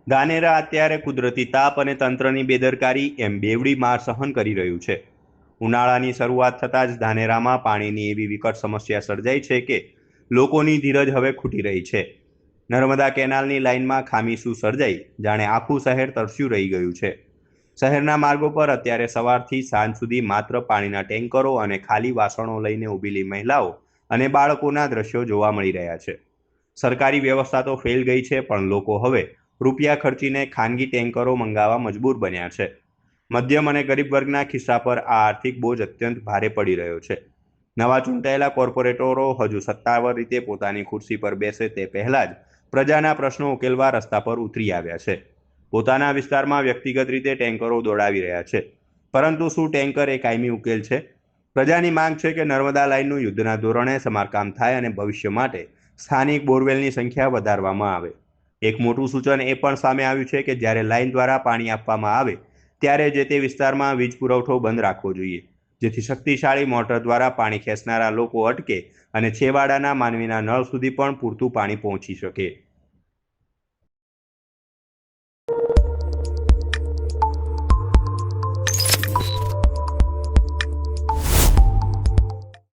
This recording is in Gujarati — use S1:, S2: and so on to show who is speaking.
S1: ધાનેરા અત્યારે કુદરતી તાપ અને તંત્રની બેદરકારી એમ બેવડી માર સહન કરી રહ્યું છે. ઉનાળાની શરૂઆત થતાં જ ધાનેરામાં પાણીની એવી વિકટ સમસ્યા સર્જાઈ છે કે લોકોની ધીરજ હવે ખૂટી રહી છે. નર્મદા કેનાલની લાઇનમાં ખામી શું સર્જાઈ, જાણે આખું શહેર તરસ્યું રહી ગયું છે. શહેરના માર્ગો પર અત્યારે સવારથી સાંજ સુધી માત્ર પાણીના ટેન્કરો અને ખાલી વાસણો લઈને ઊભેલી મહિલાઓ અને બાળકોના દ્રશ્યો જોવા મળી રહ્યા છે. સરકારી વ્યવસ્થા તો ફેલ ગઈ છે, પણ લોકો હવે રૂપિયા ખર્ચીને ખાનગી ટેન્કરો મંગાવવા મજબૂર બન્યા છે. મધ્યમ અને ગરીબ વર્ગના ખિસ્સા પર આ આર્થિક બોજ અત્યંત ભારે પડી રહ્યો છે. નવા ચૂંટાયેલા કોર્પોરેટરો હજુ સત્તાવાર રીતે પોતાની ખુરશી પર બેસે તે પહેલા જ પ્રજાના પ્રશ્નો ઉકેલવા રસ્તા પર ઉતરી આવ્યા છે. પોતાના વિસ્તારમાં વ્યક્તિગત રીતે ટેન્કરો દોડાવી રહ્યા છે, પરંતુ શું ટેન્કર એ કાયમી ઉકેલ છે? પ્રજાની માંગ છે કે નર્મદા લાઇનનું યુદ્ધના ધોરણે સમારકામ થાય અને ભવિષ્ય માટે સ્થાનિક બોરવેલની સંખ્યા વધારવામાં આવે. એક મોટું સૂચન એ પણ સામે આવ્યું છે કે જ્યારે લાઇન દ્વારા પાણી આપવામાં આવે ત્યારે જે તે વિસ્તારમાં વીજ પુરવઠો બંધ રાખવો જોઈએ, જેથી શક્તિશાળી મોટર દ્વારા પાણી ખેંચનારા લોકો અટકે અને છેવાડાના માનવીના નળ સુધી પણ પૂરતું પાણી પહોંચી શકે.